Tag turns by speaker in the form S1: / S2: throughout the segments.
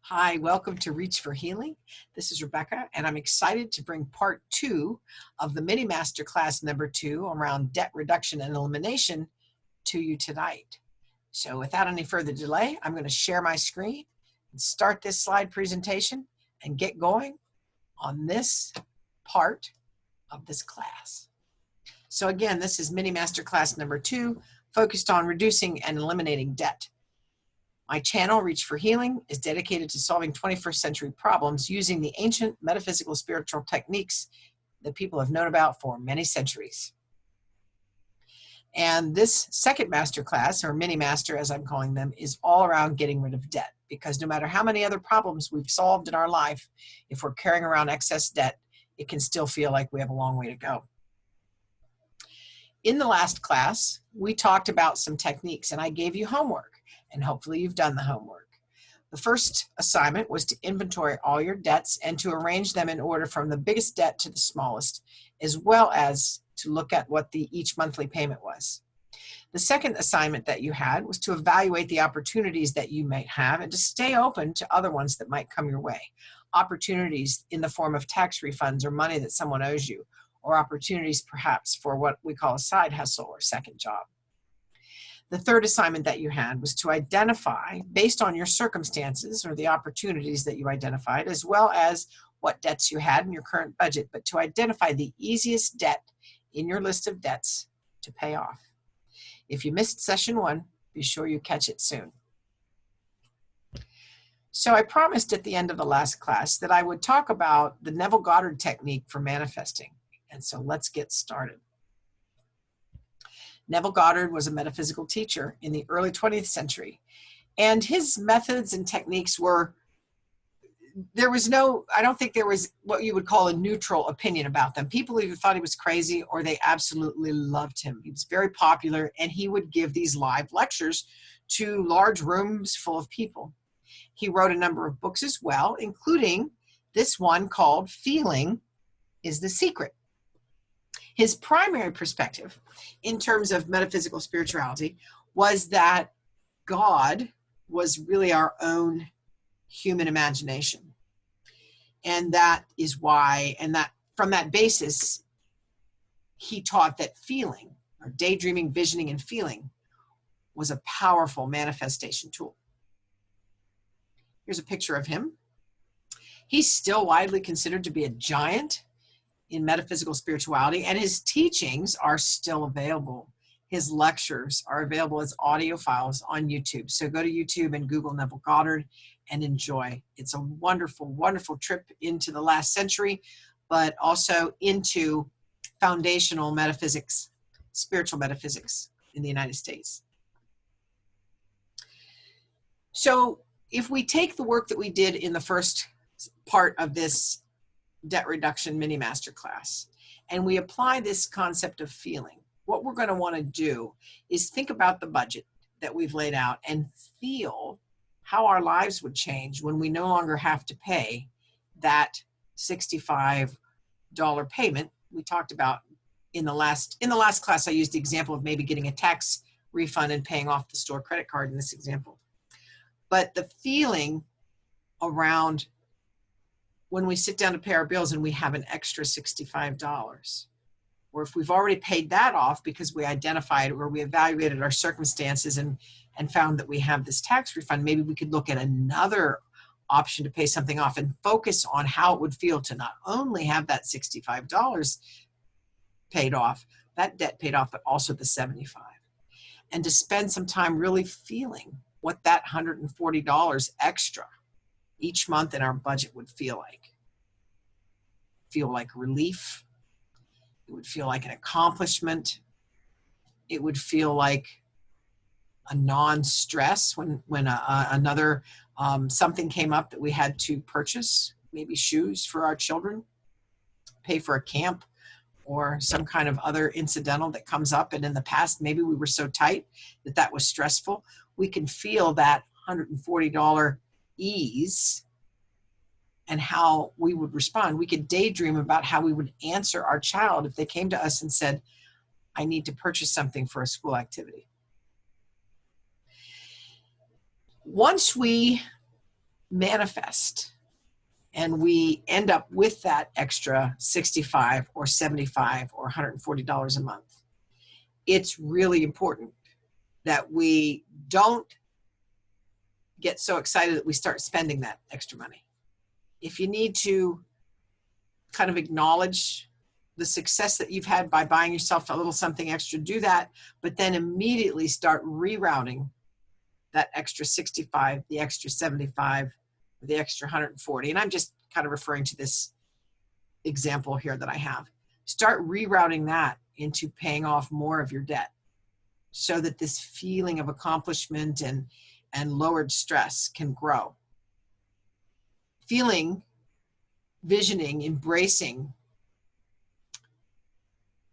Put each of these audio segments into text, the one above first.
S1: Hi, welcome to Reach for Healing. This is Rebecca, and I'm excited to bring part 2 of the mini masterclass number 2 around debt reduction and elimination to you tonight. So without any further delay, I'm going to share my screen and start this slide presentation and get going on this part of this class. So again, this is mini masterclass number 2, focused on reducing and eliminating debt. My channel, Reach for Healing, is dedicated to solving 21st century problems using the ancient metaphysical spiritual techniques that people have known about for many centuries. And this second masterclass, or mini master as I'm calling them, is all around getting rid of debt, because no matter how many other problems we've solved in our life, if we're carrying around excess debt, it can still feel like we have a long way to go. In the last class, we talked about some techniques and I gave you homework. And hopefully you've done the homework. The first assignment was to inventory all your debts and to arrange them in order from the biggest debt to the smallest, as well as to look at what each monthly payment was. The second assignment that you had was to evaluate the opportunities that you might have and to stay open to other ones that might come your way. Opportunities in the form of tax refunds or money that someone owes you, or opportunities perhaps for what we call a side hustle or second job. The third assignment that you had was to identify, based on your circumstances or the opportunities that you identified, as well as what debts you had in your current budget, but to identify the easiest debt in your list of debts to pay off. If you missed session 1, be sure you catch it soon. So I promised at the end of the last class that I would talk about the Neville Goddard technique for manifesting. And so let's get started. Neville Goddard was a metaphysical teacher in the early 20th century, and his methods and techniques I don't think there was what you would call a neutral opinion about them. People either thought he was crazy or they absolutely loved him. He was very popular, and he would give these live lectures to large rooms full of people. He wrote a number of books as well, including this one called Feeling is the Secret. His primary perspective in terms of metaphysical spirituality was that God was really our own human imagination. And that is why, and that from that basis, he taught that feeling, or daydreaming, visioning, and feeling was a powerful manifestation tool. Here's a picture of him. He's still widely considered to be a giant in metaphysical spirituality, and his teachings are still available. His lectures are available as audio files on YouTube. So go to YouTube and Google Neville Goddard and enjoy. It's a wonderful, wonderful trip into the last century, but also into foundational metaphysics, spiritual metaphysics in the United States. So if we take the work that we did in the first part of this debt reduction mini masterclass, and we apply this concept of feeling, what we're going to want to do is think about the budget that we've laid out and feel how our lives would change when we no longer have to pay that $65 payment we talked about in the last class. I used the example of maybe getting a tax refund and paying off the store credit card in this example. But the feeling around when we sit down to pay our bills and we have an extra $65, or if we've already paid that off because we identified or we evaluated our circumstances and found that we have this tax refund, maybe we could look at another option to pay something off and focus on how it would feel to not only have that $65 paid off, that debt paid off, but also the $75, and to spend some time really feeling what that $140 extra each month in our budget would feel like. Feel like relief. It would feel like an accomplishment. It would feel like a non-stress when another something came up that we had to purchase, maybe shoes for our children, pay for a camp, or some kind of other incidental that comes up. And in the past, maybe we were so tight that was stressful. We can feel that $140 ease and how we would respond. We could daydream about how we would answer our child if they came to us and said, I need to purchase something for a school activity. Once we manifest and we end up with that extra $65 or $75 or $140 a month, it's really important that we don't get so excited that we start spending that extra money. If you need to kind of acknowledge the success that you've had by buying yourself a little something extra, do that, but then immediately start rerouting that extra 65, the extra 75, the extra 140. And I'm just kind of referring to this example here that I have. Start rerouting that into paying off more of your debt so that this feeling of accomplishment and lowered stress can grow. Feeling, visioning, embracing,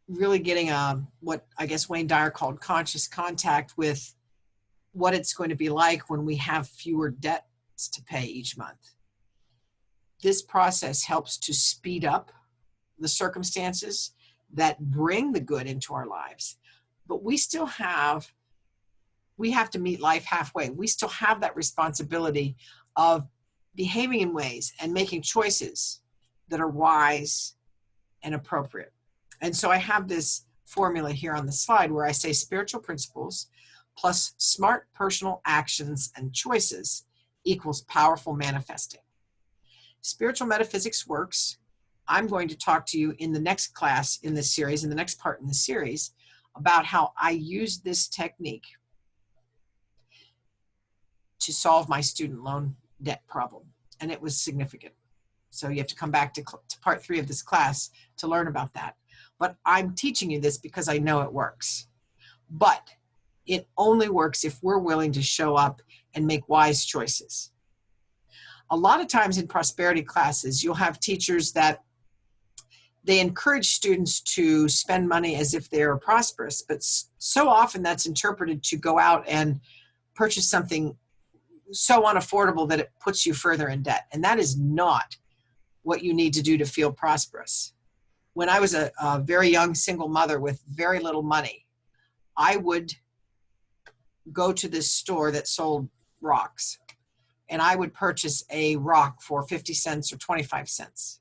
S1: really getting what I guess Wayne Dyer called conscious contact with what it's going to be like when we have fewer debts to pay each month. This process helps to speed up the circumstances that bring the good into our lives. But we have to meet life halfway. We still have that responsibility of behaving in ways and making choices that are wise and appropriate. And so I have this formula here on the slide where I say spiritual principles plus smart personal actions and choices equals powerful manifesting. Spiritual metaphysics works. I'm going to talk to you in the next class in this series, in the next part in the series, about how I used this technique to solve my student loan debt problem. And it was significant. So you have to come back to part 3 of this class to learn about that. But I'm teaching you this because I know it works. But it only works if we're willing to show up and make wise choices. A lot of times in prosperity classes, you'll have teachers that they encourage students to spend money as if they are prosperous, but so often that's interpreted to go out and purchase something so unaffordable that it puts you further in debt. And that is not what you need to do to feel prosperous. When I was a very young single mother with very little money, I would go to this store that sold rocks, and I would purchase a rock for 50 cents or 25 cents.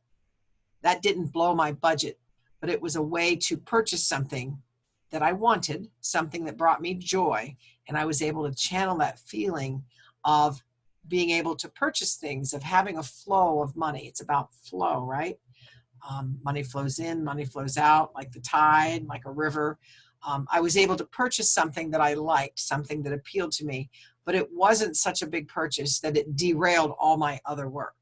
S1: That didn't blow my budget, but it was a way to purchase something that I wanted, something that brought me joy, and I was able to channel that feeling of being able to purchase things, of having a flow of money. It's about flow, right? Money flows in, money flows out, like the tide, like a river. I was able to purchase something that I liked, something that appealed to me, but it wasn't such a big purchase that it derailed all my other work.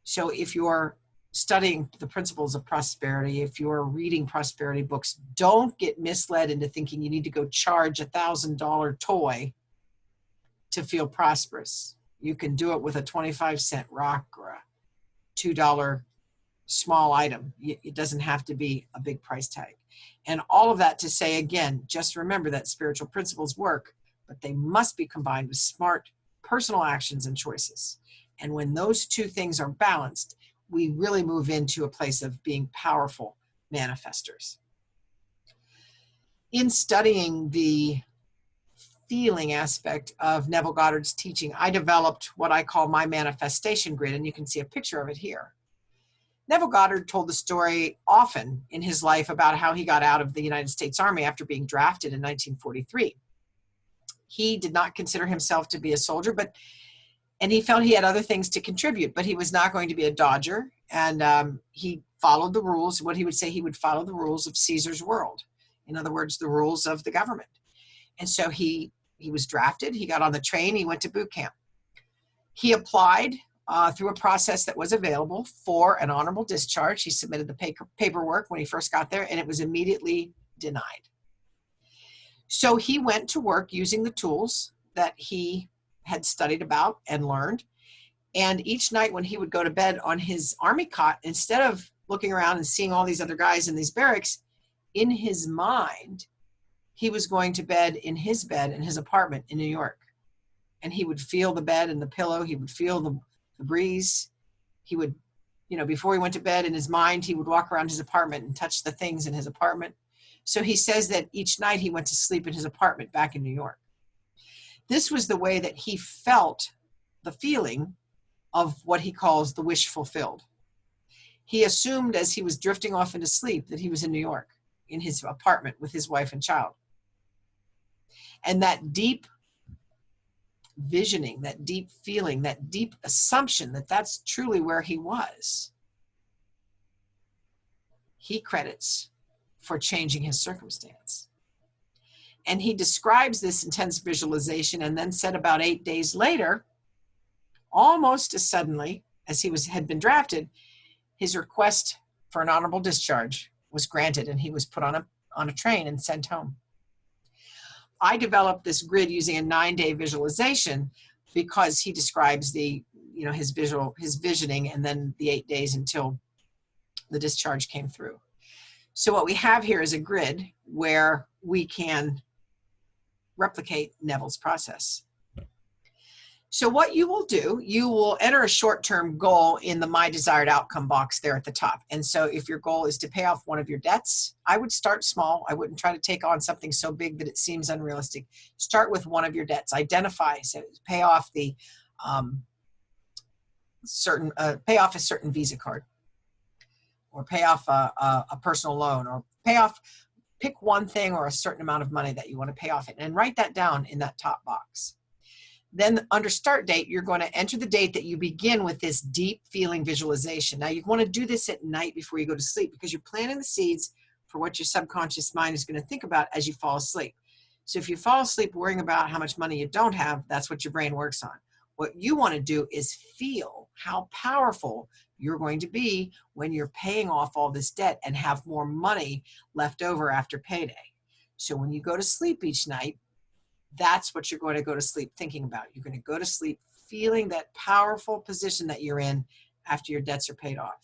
S1: So if you're studying the principles of prosperity, if you're reading prosperity books, don't get misled into thinking you need to go charge $1,000 toy to feel prosperous. You can do it with a 25-cent rock or a $2 small item. It doesn't have to be a big price tag. And all of that to say, again, just remember that spiritual principles work, but they must be combined with smart personal actions and choices. And when those two things are balanced, we really move into a place of being powerful manifestors. In studying the feeling aspect of Neville Goddard's teaching, I developed what I call my manifestation grid, and you can see a picture of it here. Neville Goddard told the story often in his life about how he got out of the United States Army after being drafted in 1943. He did not consider himself to be a soldier, and he felt he had other things to contribute, but he was not going to be a dodger, and he followed the rules. What he would say, he would follow the rules of Caesar's world. In other words, the rules of the government. And so he was drafted, he got on the train, he went to boot camp. He applied through a process that was available for an honorable discharge. He submitted the paperwork when he first got there, and it was immediately denied. So he went to work using the tools that he had studied about and learned. And each night when he would go to bed on his army cot, instead of looking around and seeing all these other guys in these barracks, in his mind, he was going to bed in his apartment in New York. And he would feel the bed and the pillow. He would feel the breeze. He would, before he went to bed, in his mind, he would walk around his apartment and touch the things in his apartment. So he says that each night he went to sleep in his apartment back in New York. This was the way that he felt the feeling of what he calls the wish fulfilled. He assumed as he was drifting off into sleep that he was in New York in his apartment with his wife and child. And that deep visioning, that deep feeling, that deep assumption that that's truly where he was, he credits for changing his circumstance. And he describes this intense visualization and then said about 8 days later, almost as suddenly as he had been drafted, his request for an honorable discharge was granted and he was put on a train and sent home. I developed this grid using a 9-day visualization because he describes his visioning and then the 8 days until the discharge came through. So what we have here is a grid where we can replicate Neville's process. So what you will do, you will enter a short-term goal in the My Desired Outcome box there at the top. And so if your goal is to pay off one of your debts, I would start small. I wouldn't try to take on something so big that it seems unrealistic. Start with one of your debts. Identify, so pay off the pay off a certain Visa card, or pay off a personal loan, or pick one thing or a certain amount of money that you want to pay off it, and write that down in that top box. Then under start date, you're going to enter the date that you begin with this deep feeling visualization. Now you want to do this at night before you go to sleep because you're planting the seeds for what your subconscious mind is going to think about as you fall asleep. So if you fall asleep worrying about how much money you don't have, that's what your brain works on. What you want to do is feel how powerful you're going to be when you're paying off all this debt and have more money left over after payday. So when you go to sleep each night, that's what you're going to go to sleep thinking about. You're going to go to sleep feeling that powerful position that you're in after your debts are paid off.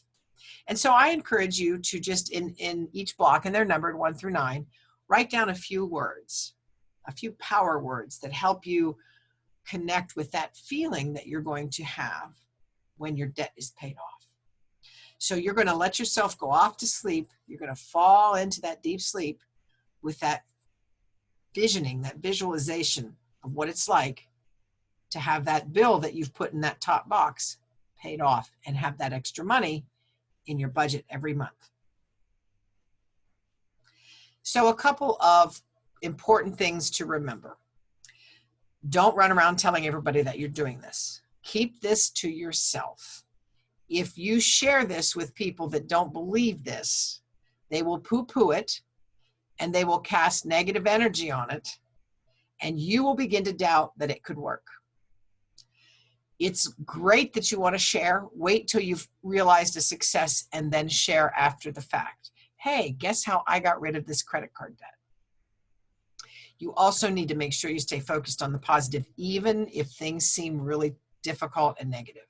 S1: And so I encourage you to just in each block, and they're numbered 1 through 9, write down a few words, a few power words that help you connect with that feeling that you're going to have when your debt is paid off. So you're going to let yourself go off to sleep. You're going to fall into that deep sleep with that visioning, that visualization of what it's like to have that bill that you've put in that top box paid off and have that extra money in your budget every month. So a couple of important things to remember. Don't run around telling everybody that you're doing this. Keep this to yourself. If you share this with people that don't believe this, they will poo-poo it, and they will cast negative energy on it, and you will begin to doubt that it could work. It's great that you want to share. Wait till you've realized a success and then share after the fact. Hey, guess how I got rid of this credit card debt? You also need to make sure you stay focused on the positive, even if things seem really difficult and negative.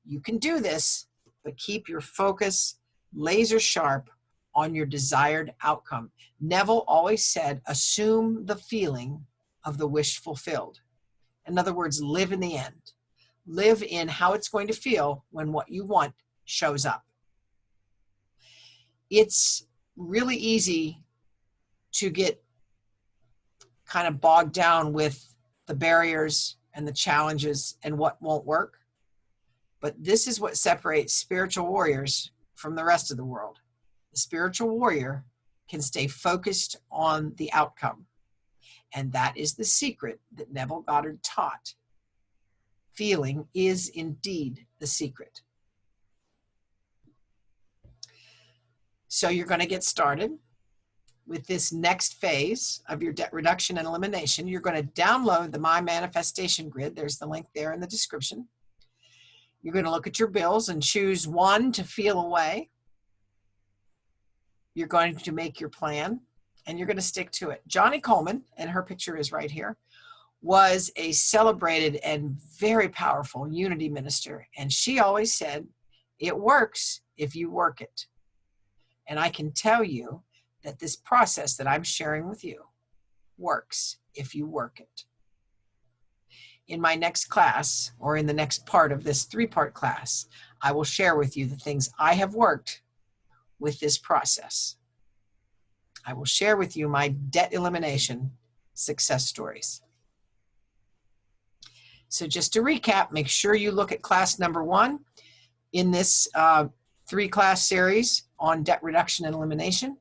S1: You can do this, but keep your focus laser sharp on your desired outcome. Neville always said, assume the feeling of the wish fulfilled. In other words, live in the end. Live in how it's going to feel when what you want shows up. It's really easy to get kind of bogged down with the barriers and the challenges and what won't work. But this is what separates spiritual warriors from the rest of the world. The spiritual warrior can stay focused on the outcome. And that is the secret that Neville Goddard taught. Feeling is indeed the secret. So you're going to get started with this next phase of your debt reduction and elimination. You're going to download the My Manifestation Grid. There's the link there in the description. You're going to look at your bills and choose one to feel away. You're going to make your plan, and you're going to stick to it. Johnny Coleman, and her picture is right here, was a celebrated and very powerful unity minister. And she always said, it works if you work it. And I can tell you that this process that I'm sharing with you works if you work it. In my next class, or in the next part of this 3-part class, I will share with you the things I have worked with this process. I will share with you my debt elimination success stories. So just to recap, make sure you look at class number 1 in this 3-class series on debt reduction and elimination.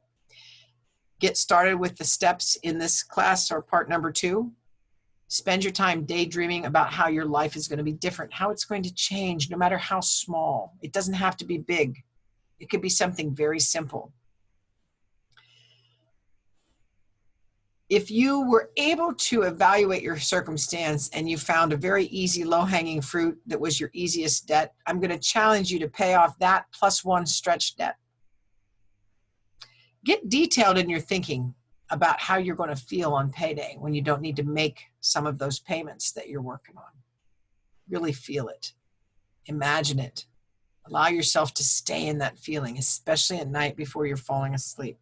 S1: Get started with the steps in this class or part number 2. Spend your time daydreaming about how your life is going to be different, how it's going to change, no matter how small. It doesn't have to be big. It could be something very simple. If you were able to evaluate your circumstance and you found a very easy low-hanging fruit that was your easiest debt, I'm going to challenge you to pay off that plus 1 stretch debt. Get detailed in your thinking about how you're going to feel on payday when you don't need to make some of those payments that you're working on. Really feel it. Imagine it. Allow yourself to stay in that feeling, especially at night before you're falling asleep.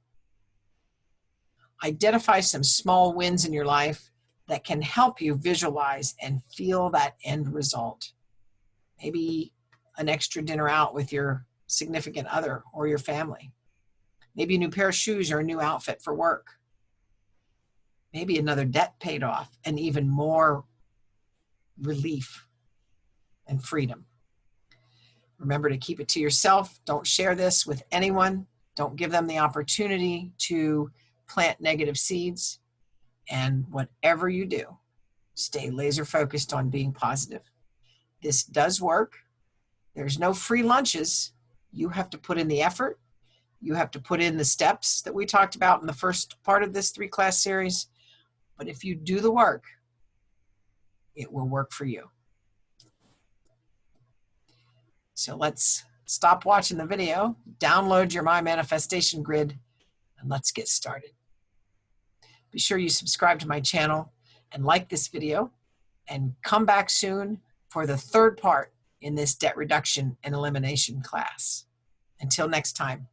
S1: Identify some small wins in your life that can help you visualize and feel that end result. Maybe an extra dinner out with your significant other or your family. Maybe a new pair of shoes or a new outfit for work. Maybe another debt paid off and even more relief and freedom. Remember to keep it to yourself. Don't share this with anyone. Don't give them the opportunity to plant negative seeds. And whatever you do, stay laser focused on being positive. This does work. There's no free lunches. You have to put in the effort. You have to put in the steps that we talked about in the first part of this 3-class series. But if you do the work, it will work for you. So let's stop watching the video, download your My Manifestation Grid, and let's get started. Be sure you subscribe to my channel and like this video, and come back soon for the 3rd part in this debt reduction and elimination class. Until next time.